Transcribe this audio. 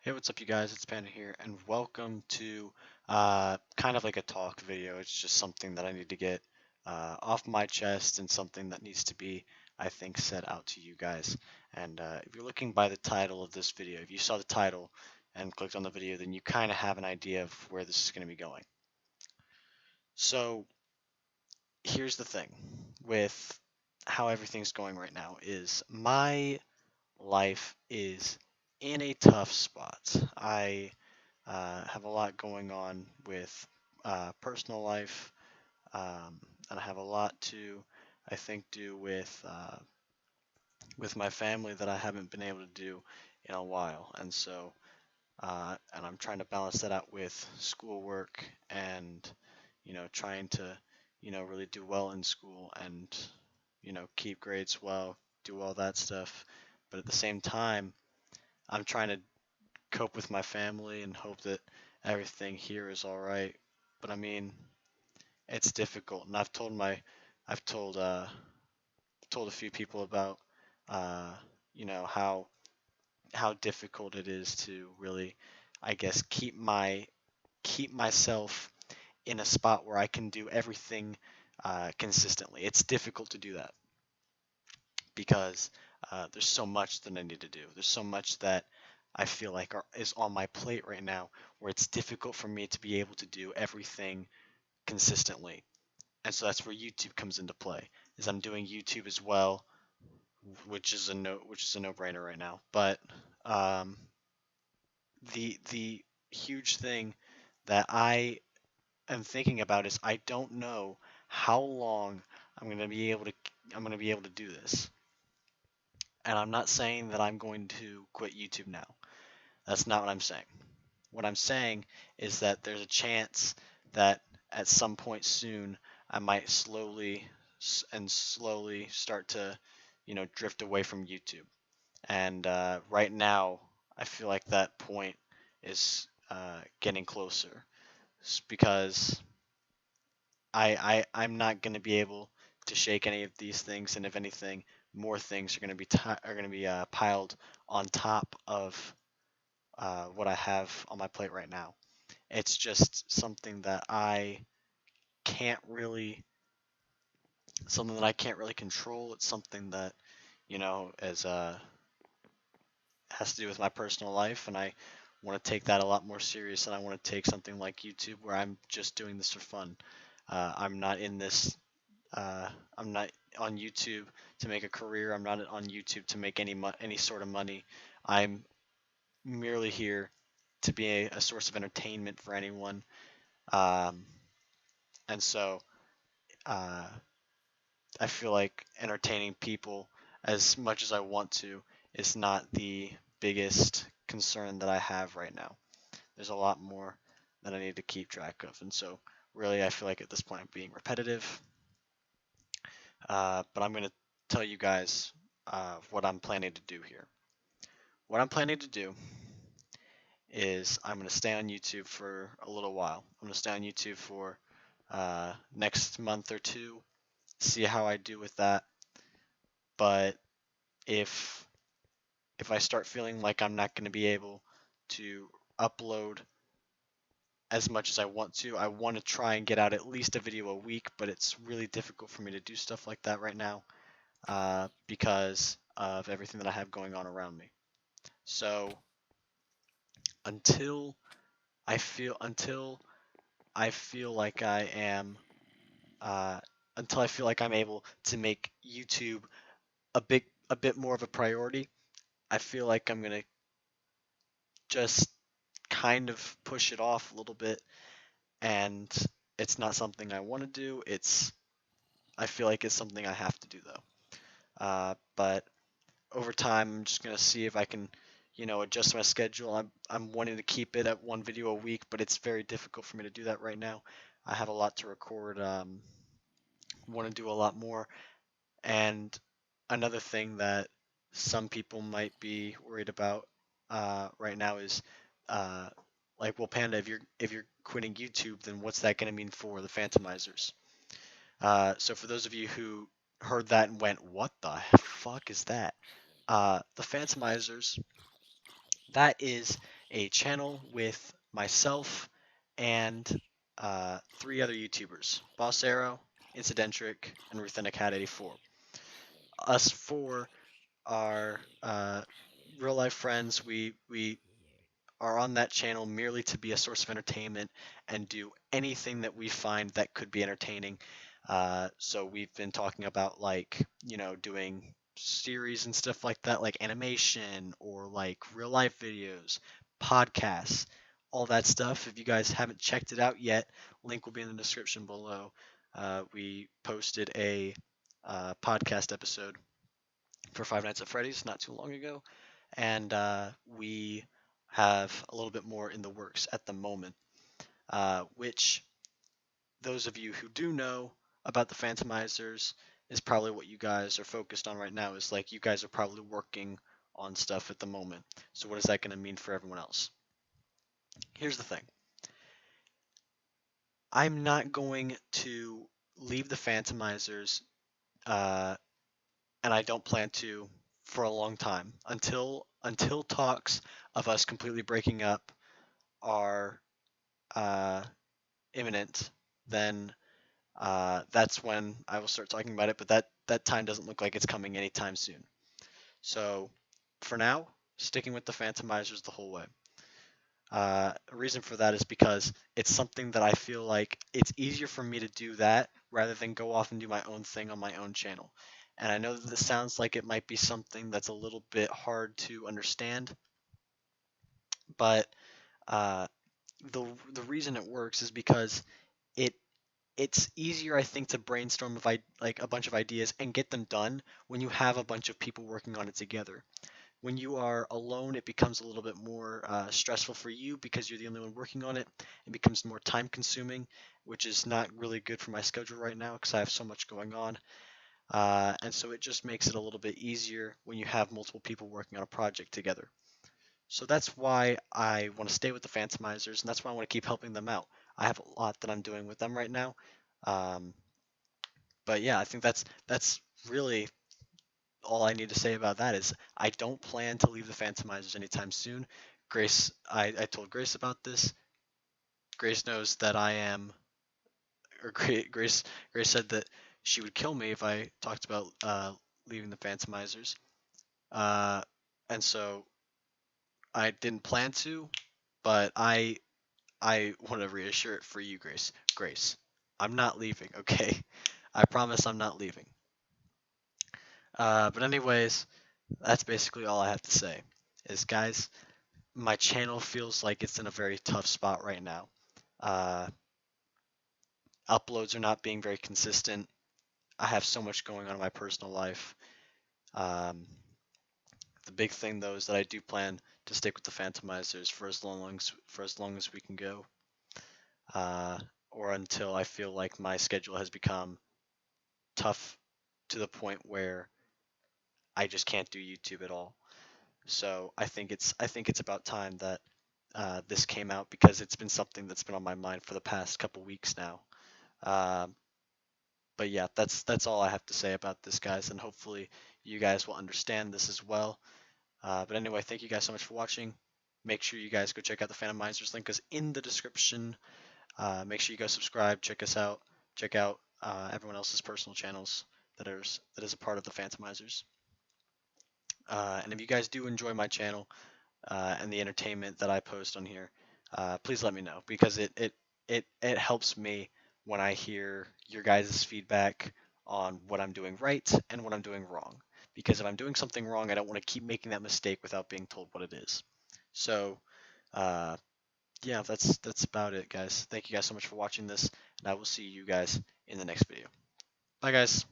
Hey, what's up, you guys? It's Panda here, and welcome to kind of like a talk video. It's just something that I need to get off my chest and something that needs to be, I think, set out to you guys. And if you're looking by the title of this video, if you saw the title and clicked on the video, then you kind of have an idea of where this is going to be going. So here's the thing with how everything's going right now is my life is in a tough spot. I have a lot going on with personal life, and I have a lot to, I think, do with my family that I haven't been able to do in a while. And so, and I'm trying to balance that out with schoolwork and, trying to, really do well in school and, keep grades well, do all that stuff. But at the same time, I'm trying to cope with my family and hope that everything here is all right. But I mean, it's difficult, and I've told a few people about, uh, how difficult it is to really, I guess, keep myself in a spot where I can do everything consistently. It's difficult to do that because there's so much that I need to do. There's so much that I feel like is on my plate right now where it's difficult for me to be able to do everything consistently. And so that's where YouTube comes into play. Is I'm doing YouTube as well, which is a no-brainer right now. But um, the huge thing that I am thinking about is I don't know how long I'm gonna be able to I'm gonna be able to do this. And I'm not saying that I'm going to quit YouTube now. That's not what I'm saying. What I'm saying is that there's a chance that at some point soon I might slowly start to, drift away from YouTube. And right now, I feel like that point is getting closer because I'm not going to be able to shake any of these things, and if anything, more things are going to be piled on top of what I have on my plate right now. It's just can't really something that I can't really control. It's something that is has to do with my personal life, and I want to take that a lot more serious. And I want to take something like YouTube, where I'm just doing this for fun. I'm not in this. I'm not on YouTube to make a career. I'm not on YouTube to make any sort of money. I'm merely here to be a source of entertainment for anyone. Um, and so uh, I feel like entertaining people as much as I want to is not the biggest concern that I have right now. There's a lot more that I need to keep track of. And so, really, I feel like at this point I'm being repetitive. But I'm going to tell you guys what I'm planning to do here. What I'm planning to do is I'm going to stay on YouTube for a little while. I'm going to stay on YouTube for next month or two, see how I do with that. But if if I start feeling like I'm not going to be able to upload as much as I want to try and get out at least a video a week, but it's really difficult for me to do stuff like that right now because of everything that I have going on around me. So until until I feel like I am uh, until I feel like I'm able to make YouTube a bit more of a priority, I feel like I'm gonna just kind of push it off a little bit, and it's not something I want to do. I feel like it's something I have to do though. But over time, I'm just gonna see if I can, adjust my schedule. I'm wanting to keep it at one video a week, but it's very difficult for me to do that right now. I have a lot to record. Want to do a lot more, and another thing that some people might be worried about right now is uh, like, well, Panda, if you're quitting YouTube, then what's that going to mean for the Phantomizers? So for those of you who heard that and went, "What the fuck is that?" The Phantomizers, that is a channel with myself and 3 other YouTubers: Boss Arrow, Incidentric, and Ruthenicat84. Us four are real life friends. We are on that channel merely to be a source of entertainment and do anything that we find that could be entertaining. So we've been talking about, like, doing series and stuff like that, like animation or like real life videos, podcasts, all that stuff. If you guys haven't checked it out yet, link will be in the description below. We posted a podcast episode for Five Nights at Freddy's not too long ago, and we have a little bit more in the works at the moment, which those of you who do know about the Phantomizers is probably what you guys are focused on right now. Is like you guys are probably working on stuff at the moment. So what is that going to mean for everyone else? Here's the thing. I'm not going to leave the Phantomizers, uh, and I don't plan to for a long time until talks of us completely breaking up are uh, imminent. Then that's when I will start talking about it. But that time doesn't look like it's coming anytime soon. So for now, sticking with the Phantomizers the whole way. A reason for that is because it's something that I feel like it's easier for me to do that rather than go off and do my own thing on my own channel. And I know that this sounds like it might be something that's a little bit hard to understand, but uh, the reason it works is because it it's easier, I think, to brainstorm like a bunch of ideas and get them done when you have a bunch of people working on it together. When you are alone, it becomes a little bit more stressful for you because you're the only one working on it. It becomes more time consuming, which is not really good for my schedule right now because I have so much going on. And so it just makes it a little bit easier when you have multiple people working on a project together. So that's why I want to stay with the Phantomizers, and that's why I want to keep helping them out. I have a lot that I'm doing with them right now. Um, but yeah, I think that's really all I need to say about that is I don't plan to leave the Phantomizers anytime soon. Grace, I told Grace about this. Grace knows that I am, or Grace said that she would kill me if I talked about leaving the Phantomizers. Uh, and so I didn't plan to, but I want to reassure it for you, Grace. Grace, I'm not leaving, okay? I promise I'm not leaving. But anyways, that's basically all I have to say. Is, guys, my channel feels like it's in a very tough spot right now. Uh, Uploads are not being very consistent. I have so much going on in my personal life. Um, the big thing though is that I do plan to stick with the Phantomizers for as long as we can go, uh, or until I feel like my schedule has become tough to the point where I just can't do YouTube at all. So I think it's about time that this came out because it's been something that's been on my mind for the past couple weeks now. Um, but yeah, that's all I have to say about this, guys, and hopefully you guys will understand this as well. But anyway, thank you guys so much for watching. Make sure you guys go check out the Phantomizers link is in the description. Make sure you go subscribe, check us out, check out everyone else's personal channels that is a part of the Phantomizers. And if you guys do enjoy my channel and the entertainment that I post on here, please let me know because it helps me when I hear your guys' feedback on what I'm doing right and what I'm doing wrong. Because if I'm doing something wrong, I don't want to keep making that mistake without being told what it is. So, uh, yeah, that's about it, guys. Thank you guys so much for watching this, and I will see you guys in the next video. Bye, guys.